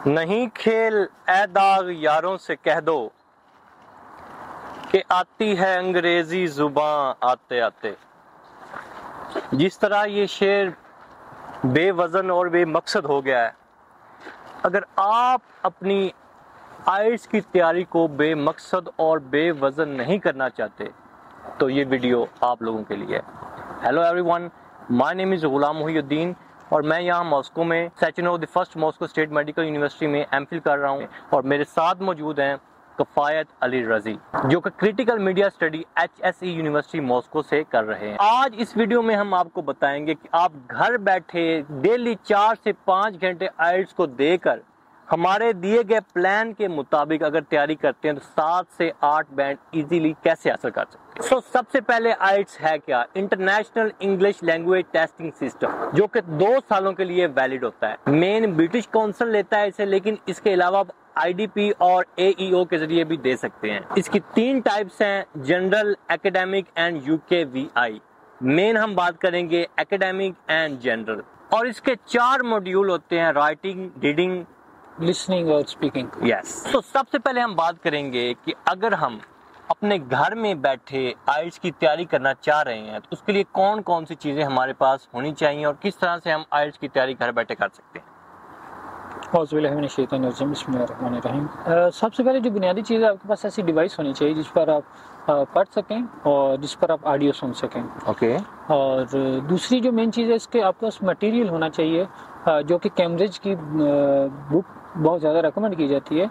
नहीं खेल ए दाग यारों से कह दो कि आती है अंग्रेजी जुबान आते आते। जिस तरह ये शेर बेवजन और बेमकसद हो गया है, अगर आप अपनी आइल्स की तैयारी को बेमकसद और बेवजन नहीं करना चाहते तो ये वीडियो आप लोगों के लिए है। Hello everyone, my name is Ghulam Mohiuddin और मैं यहाँ मॉस्को में Sechenov the first Moscow state medical university में एमफिल कर रहा हूँ। और मेरे साथ मौजूद हैं कफायत अली रजी, जो कि critical media study HSE university Moscow से कर रहे हैं। आज इस वीडियो में हम आपको बताएंगे कि आप घर बैठे डेली 4 से 5 घंटे आइल्स को देकर हमारे दिए गए प्लान के मुताबिक अगर तैयारी करते हैं तो 7 से 8 बैंड इजीली कैसे हासिल कर सकते हैं। तो सबसे पहले आइल्स है क्या? International English language testing system, जो कि 2 सालों के लिए वैलिड होता है। मेन ब्रिटिश काउंसिल लेता है इसे, लेकिन इसके अलावा आप IDP और AEO के जरिए भी दे सकते हैं। इसकी 3 टाइप्स हैं, general, academic and UKVI। Main हम बात करेंगे एकेडमिक एंड जनरल। और इसके 4 मॉड्यूल होते हैं, राइटिंग, रीडिंग, लिसनिंग और स्पीकिंग। यस। तो सबसे पहले हम बात करेंगे कि अगर हम अपने घर में बैठे आइल्स की तैयारी करना चाह रहे हैं तो उसके लिए कौन कौन सी चीज़ें हमारे पास होनी चाहिए और किस तरह से हम आइल्स की तैयारी घर बैठे कर सकते हैं। सबसे पहले जो बुनियादी चीज़ है, आपके पास ऐसी डिवाइस होनी चाहिए जिस पर आप पढ़ सकें और जिस पर आप ऑडियो सुन सकें। ओके। और दूसरी जो मेन चीज़ है, इसके आपके पास मटेरियल होना चाहिए जो कि कैम्ब्रिज की बुक बहुत ज़्यादा रेकमेंड की जाती है।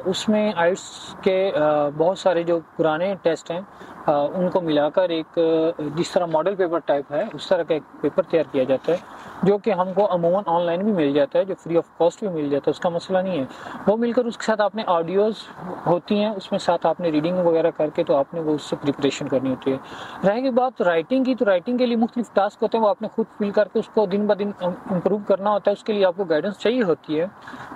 उसमें आइल्स के बहुत सारे जो पुराने टेस्ट हैं उनको मिलाकर एक जिस तरह मॉडल पेपर टाइप है उस तरह का एक पेपर तैयार किया जाता है, जो कि हमको अमूमन ऑनलाइन भी मिल जाता है, जो फ्री ऑफ कॉस्ट भी मिल जाता है, उसका मसला नहीं है। वो मिलकर उसके साथ आपने ऑडियोज़ होती हैं, उसमें साथ आपने रीडिंग वगैरह करके तो आपने वो उससे प्रिपरेशन करनी होती है। रहेगी बात राइटिंग की, तो राइटिंग के लिए मुख्तलिफ टास्क होते हैं, वो आपने खुद फिल करके उसको दिन ब दिन इम्प्रूव करना होता है। उसके लिए आपको गाइडेंस चाहिए होती है,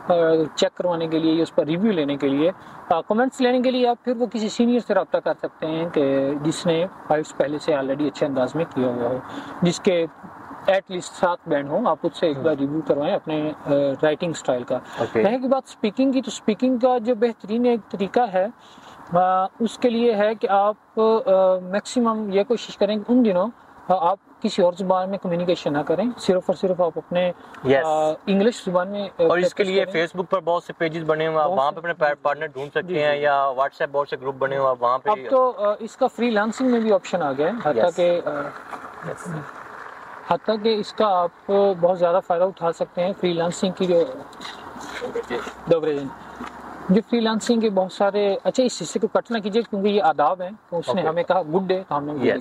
चेक करवाने के लिए, उस पर रिव्यू लेने के लिए, कमेंट्स लेने के लिए आप फिर वो किसी सीनियर से रब्ता कर सकते हैं कि जिसने आइल्स पहले से ऑलरेडी अच्छे अंदाज में किया हुआ हो, जिसके एटलीस्ट 7 बैंड हो। आप उससे एक बार रिव्यू करवाएं अपने राइटिंग स्टाइल का। रहेगी बात स्पीकिंग की, तो स्पीकिंग का जो बेहतरीन एक तरीका है उसके लिए है कि आप मैक्सिमम ये कोशिश करें कि उन दिनों आप किसी और जुबान में कम्युनिकेशन ना करें, सिर्फ और सिर्फ आप अपने इंग्लिश जुबान में। और इसके लिए फेसबुक पर बहुत से पेजेस बने हुए हैं, वहाँ पे अपने पार्टनर ढूंढ सकते हैं, या व्हाट्सएप बहुत से ग्रुप बने हुए हैं वहाँ पे। अब तो इसका फ्रीलांसिंग में भी ऑप्शन आ गया है, हत्ता कि इसका आप बहुत ज़्यादा फ़ायदा उठा सकते हैं। फ्रीलांसिंग की जो फ्रीलांसिंग के बहुत सारे, अच्छा इस हिस्से को कट ना कीजिए क्योंकि ये आदाब हैं, तो उसने हमें कहा गुड डे, तो हमने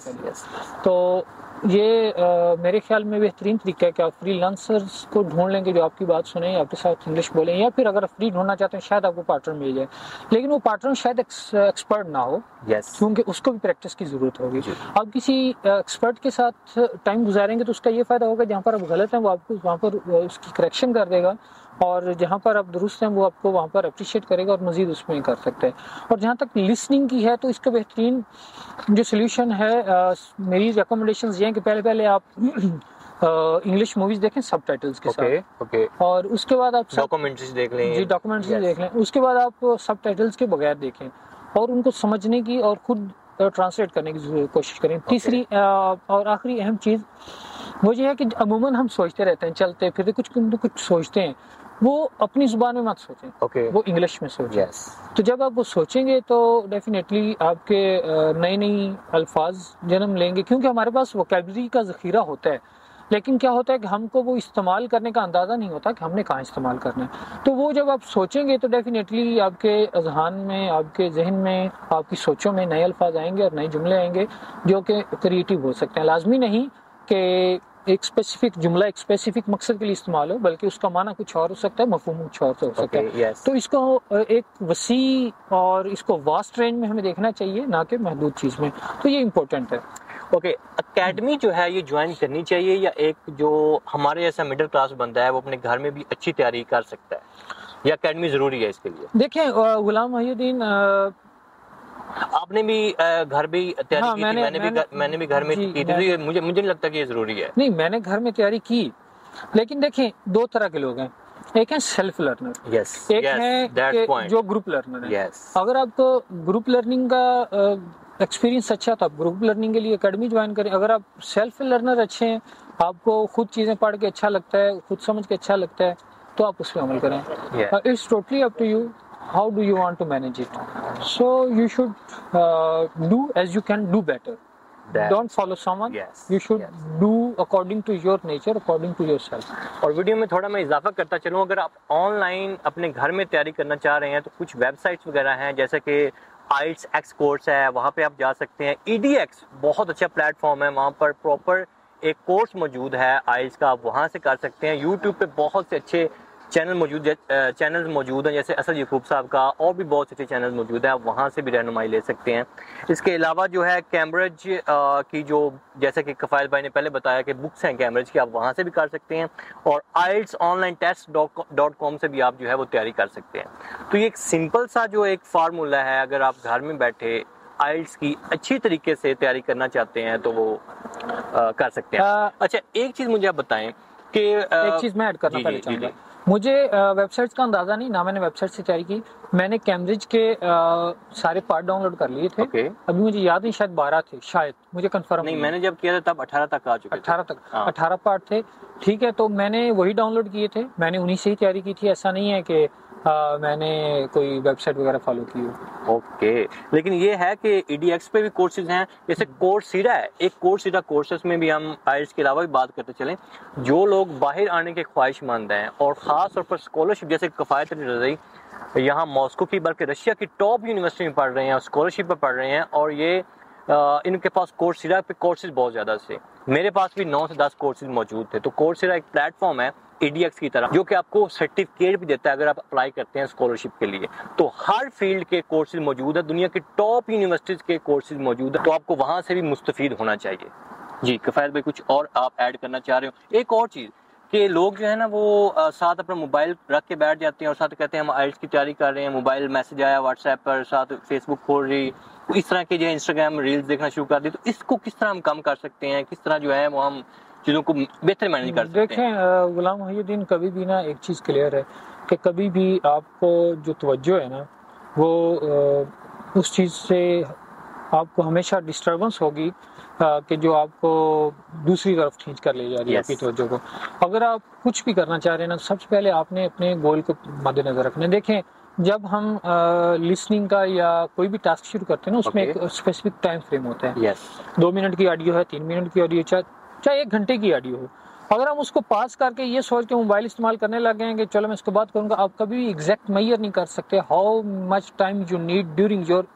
तो ये मेरे ख्याल में बेहतरीन तरीका है कि आप फ्रीलांसर्स को ढूंढ लेंगे जो आपकी बात सुने, आपके साथ इंग्लिश बोलें, या फिर अगर फ्री ढूंढना चाहते हैं शायद आपको पार्टनर मिल जाए, लेकिन वो पार्टनर शायद एक्सपर्ट ना हो, क्योंकि उसको भी प्रैक्टिस की ज़रूरत होगी। आप किसी एक्सपर्ट के साथ टाइम गुजारेंगे तो उसका ये फ़ायदा होगा, जहाँ पर आप गलत हैं वो आपको वहाँ पर उसकी करेक्शन कर देगा, और जहाँ पर आप दुरुस्त हैं वो आपको वहाँ पर अप्रिशिएट करेगा और मज़ीद उसमें कर सकते हैं। और जहाँ तक लिसनिंग की है, तो इसका बेहतरीन जो सोल्यूशन है, मेरी रिकमेंडेशंस ये हैं कि पहले आप इंग्लिश मूवीज़ देखें सबटाइटल्स के साथ। और उसके बाद आप डॉक्यूमेंट्रीज देख लें। जी, डॉक्यूमेंट्रीज देख लें। उसके बाद आप सबटाइटल्स के बगैर देखें और उनको समझने की और खुद ट्रांसलेट करने की कोशिश करें। तीसरी और आखिरी अहम चीज़ वो ये है कि अमूमन हम सोचते रहते हैं, चलते फिरते कुछ सोचते हैं, वो अपनी जुबान में मत सोचें, वो इंग्लिश में सोचें। तो जब आप वो सोचेंगे तो डेफिनेटली आपके नई अल्फाज जन्म लेंगे, क्योंकि हमारे पास वोकैबुलरी का ज़ख़ीरा होता है, लेकिन क्या होता है कि हमको वो इस्तेमाल करने का अंदाज़ा नहीं होता कि हमने कहाँ इस्तेमाल करना है। तो वो जब आप सोचेंगे तो डेफिनेटली आपके अज़हान में, आपके जहन में, आपकी सोचों में नए अल्फाज आएंगे और नए जुमले आएंगे जो कि क्रिएटिव हो सकते हैं। लाजमी नहीं कि एक स्पेसिफिक जुमला एक स्पेसिफिक मकसद के लिए इस्तेमाल हो, बल्कि उसका माना कुछ और हो सकता है, मफहूम कुछ और हो सकता है। तो इसको एक वसी और इसको वास्ट रेंज में हमें देखना चाहिए, ना कि महदूद चीज़ में। तो ये इम्पोर्टेंट है। एकेडमी जो है ये ज्वाइन करनी चाहिए, या एक जो हमारे जैसा मिडिल क्लास बंदा है वो अपने घर में भी अच्छी तैयारी कर सकता है, या एकेडमी ज़रूरी है इसके लिए? देखिए गुलाम मोहिउद्दीन, आपने भी घर भी तैयारी की थी, मैंने भी घर में की थी, तो मुझे नहीं लगता कि ये जरूरी है। नहीं, मैंने घर में तैयारी की, लेकिन देखें 2 तरह के लोग हैं। एक है सेल्फ लर्नर, यस, एक है कि जो ग्रुप लर्नर है। यस, अगर आपको ग्रुप लर्निंग का एक्सपीरियंस अच्छा है तो आप ग्रुप लर्निंग के लिए एकेडमी ज्वाइन करें। अगर आप सेल्फ लर्नर अच्छे हैं, आपको खुद चीज़ें पढ़ के अच्छा लगता है, खुद समझ के अच्छा लगता है, तो आप उस पर अमल करें। It's totally up to you, how do you want to manage it? So you should do as you can do better. Don't follow someone. Yes, you should do according to your nature, according to yourself. और video में थोड़ा मैं इजाफा करता चलूँ, अगर आप online अपने घर में तैयारी करना चाह रहे हैं तो कुछ वेबसाइट्स वगैरह हैं, जैसे कि IELTS X कोर्स है, वहाँ पे आप जा सकते हैं। EDX बहुत अच्छा प्लेटफॉर्म है, वहाँ पर प्रॉपर एक कोर्स मौजूद है IELTS का, आप वहाँ से कर सकते हैं। यूट्यूब पे बहुत से अच्छे चैनल्स मौजूद हैं, जैसे असद यकूब साहब का, और भी बहुत अच्छे चैनल मौजूद हैं, आप वहाँ से भी रहनुमाई ले सकते हैं। इसके अलावा जो है कैम्ब्रिज की जो, जैसे कि कफ़ायल भाई ने पहले बताया कि बुक्स हैं कैम्ब्रिज की, आप वहाँ से भी कर सकते हैं, और IELTSonlinetest.com से भी आप जो है वो तैयारी कर सकते हैं। तो ये एक सिंपल सा जो एक फार्मूला है, अगर आप घर में बैठे IELTS की अच्छी तरीके से तैयारी करना चाहते हैं तो वो कर सकते हैं। अच्छा, एक चीज़ मुझे आप बताएं कि एक चीज़ मैं ऐड करना पहले चाहूँगा। मुझे वेबसाइट्स का अंदाज़ा नहीं ना, मैंने वेबसाइट से तैयारी की। मैंने कैम्ब्रिज के सारे पार्ट डाउनलोड कर लिए थे। अभी मुझे याद नहीं, शायद 12 थे, शायद, मुझे कंफर्म नहीं। मैंने जब किया था तब 18 तक आ चुके थे। 18 तक, 18 पार्ट थे, ठीक है। तो मैंने वही डाउनलोड किए थे, मैंने उन्हीं से ही तैयारी की थी। ऐसा नहीं है कि मैंने कोई वेबसाइट वगैरह फॉलो की हो। ओके, लेकिन ये है कि EDX पे भी कोर्सेज हैं, जैसे कोर्सेरा है, एक कोर्सेरा कोर्सेज में भी हम IELTS के अलावा भी बात करते चलें। जो लोग बाहर आने के ख्वाहिशमंद हैं और ख़ास तौर पर स्कॉलरशिप, जैसे कफ़ायत रज़ाई यहाँ मॉस्को की बल्कि रशिया की टॉप यूनिवर्सिटी में पढ़ रहे हैं और स्कॉलरशिप पर पढ़ रहे हैं, और ये इनके पास कोर्सेरा पे कोर्सेज बहुत ज़्यादा से, मेरे पास भी 9 से 10 कोर्सेज मौजूद थे। तो कोर्सेरा एक प्लेटफॉर्म है EDX की तरह, जो कि आपको सर्टिफिकेट भी देता है अगर आप अप्लाई करते हैं स्कॉलरशिप के लिए। तो हर फील्ड के कोर्सेज मौजूद है, दुनिया की टॉप यूनिवर्सिटीज़ के कोर्सेज मौजूद है, तो आपको वहाँ से भी मुस्तफ़ीद होना चाहिए। जी कफ़ायल भाई, कुछ और आप ऐड करना चाह रहे हो? एक और चीज़ कि लोग जो है ना वो साथ अपना मोबाइल रख के बैठ जाते हैं और साथ कहते हैं हम IELTS की तैयारी कर रहे हैं, मोबाइल मैसेज आया व्हाट्सएप पर, साथ फेसबुक खोल रही, इस तरह के जो इंस्टाग्राम रील्स देखना शुरू कर दी। तो इसको किस तरह हम कम कर सकते हैं, किस तरह जो है वो हम चीज़ों को बेहतर मैनेज कर सकते हैं? देखें गुलाम मोहिउद्दीन, कभी भी ना एक चीज़ क्लियर है कि कभी भी आपको जो तवज्जो है ना वो उस चीज़ से आपको हमेशा डिस्टर्बेंस होगी कि जो आपको दूसरी तरफ खींच कर ले जा रही है आपकी तवज्जो को। अगर आप कुछ भी करना चाह रहे हैं ना, सबसे पहले आपने अपने गोल को मद्देनजर रखना है। देखें, जब हम लिसनिंग का या कोई भी टास्क शुरू करते हैं ना, उसमें एक स्पेसिफिक टाइम फ्रेम होता है। 2 मिनट की ऑडियो है, 3 मिनट की ऑडियो, चाहे 1 घंटे की ऑडियो हो। अगर हम उसको पास करके ये सोच के मोबाइल इस्तेमाल करने लगे हैं कि चलो मैं इसको बात करूंगा, आप कभी भी एग्जैक्ट मेजर नहीं कर सकते how much time you need during your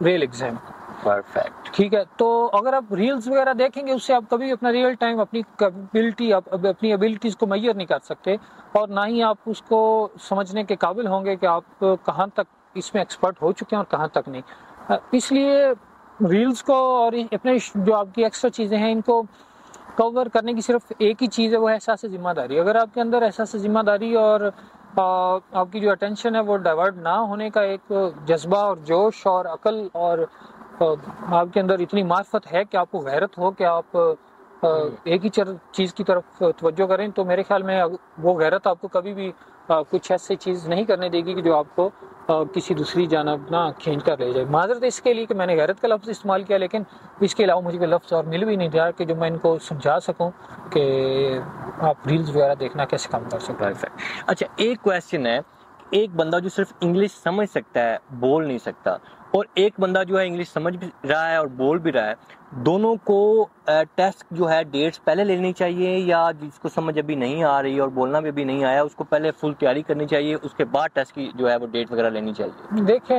real exam. Perfect, ठीक है। तो अगर आप रील्स वगैरह देखेंगे, उससे आप कभी अपना रियल टाइम, अपनी कैपेबिलिटी, अपनी एबिलिटीज को मेजर नहीं कर सकते, और ना ही आप उसको समझने के काबिल होंगे कि आप कहाँ तक इसमें एक्सपर्ट हो चुके हैं और कहाँ तक नहीं। इसलिए रील्स को और अपने जो आपकी एक्स्ट्रा चीज़ें हैं इनको कवर करने की सिर्फ एक ही चीज़ है, वो है एहसास जिम्मेदारी। अगर आपके अंदर एहसास जिम्मेदारी और आपकी जो अटेंशन है वो डाइवर्ट ना होने का एक जज्बा और जोश और अकल, और आपके अंदर इतनी मार्फत है कि आपको गैरत हो कि आप एक ही चीज़ की तरफ तवज्जो करें, तो मेरे ख्याल में वो गैरत आपको कभी भी कुछ ऐसी चीज़ नहीं करने देगी कि जो आपको किसी दूसरी जानब ना खींच कर ले जाए। माजरत इसके लिए कि मैंने गैरत का लफ्ज़ इस्तेमाल किया, लेकिन इसके अलावा मुझे कोई लफ्ज़ और मिल भी नहीं रहा कि जो मैं इनको समझा सकूं कि आप रील्स वगैरह देखना कैसे कम कर सकते हैं। अच्छा, एक क्वेश्चन है, एक बंदा जो सिर्फ इंग्लिश समझ सकता है, बोल नहीं सकता, और एक बंदा जो है इंग्लिश समझ भी रहा है और बोल भी रहा है, दोनों को टेस्ट जो है डेट्स पहले लेनी चाहिए, या जिसको समझ अभी नहीं आ रही और बोलना भी अभी नहीं आया उसको पहले फुल तैयारी करनी चाहिए, उसके बाद टेस्ट की जो है वो डेट वगैरह लेनी चाहिए? देखें,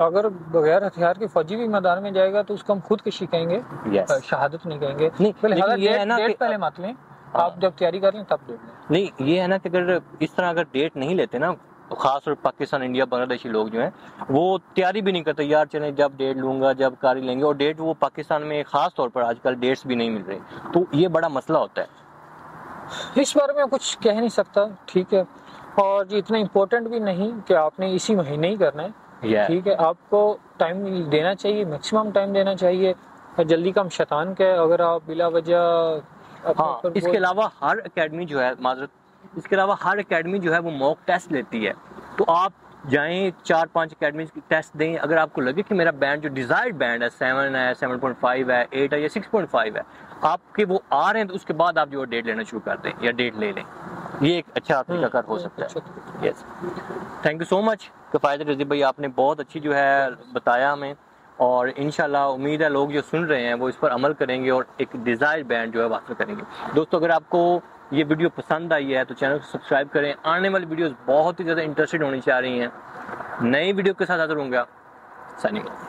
अगर बगैर हथियार के फौजी भी मैदान में जाएगा तो उसको हम खुद कशी कहेंगे, शहादत नहीं कहेंगे। नहीं, ये है ना डेट पहले मत लें, आप जब तैयारी कर लें तब डेट लें। नहीं, ये है ना कि अगर इस तरह अगर डेट नहीं लेते ना, तो खास तौर पाकिस्तान, इंडिया, बांग्लादेशी लोग जो हैं वो तैयारी भी नहीं करते, यार चलें जब डेट लूंगा जब कार लेंगे, और डेट वो पाकिस्तान में खास तौर पर आजकल डेट्स भी नहीं मिल रही, तो ये बड़ा मसला होता है। इस बारे में कुछ कह नहीं सकता, ठीक है, और ये इतना इम्पोर्टेंट भी नहीं कि आपने इसी महीने ही करना है। ठीक है, आपको टाइम देना चाहिए, मैक्सिमम टाइम देना चाहिए, जल्दी कम शैतान का। अगर आप बिला वजह इसके अलावा हर एकेडमी जो है, माजरत इसके अलावा हर एकेडमी जो है वो मॉक टेस्ट लेती है, तो आप जाएं 4-5 एकेडमी टेस्ट दें। अगर आपको लगे कि मेरा बैंड जो डिज़ायर्ड बैंड है 7 है, 7.5 है, 8 है या 6.5 है, आपके वो आ रहे हैं, तो उसके बाद आप जो डेट लेना शुरू कर दें या डेट ले लें। ये एक अच्छा तरीकाकार हो सकता है। Yes, thank you so much Kifayat Razi भाई, आपने बहुत अच्छी जो है बताया हमें, और इंशाल्लाह उम्मीद है लोग जो सुन रहे हैं वो इस पर अमल करेंगे और एक डिज़ायर्ड बैंड जो है हासिल करेंगे। दोस्तों, अगर आपको ये वीडियो पसंद आई है तो चैनल को सब्सक्राइब करें। आने वाली वीडियोस बहुत ही ज़्यादा इंटरेस्टेड होनी चाह रही हैं। नई वीडियो के साथ हाजिर होंगे। Signing off.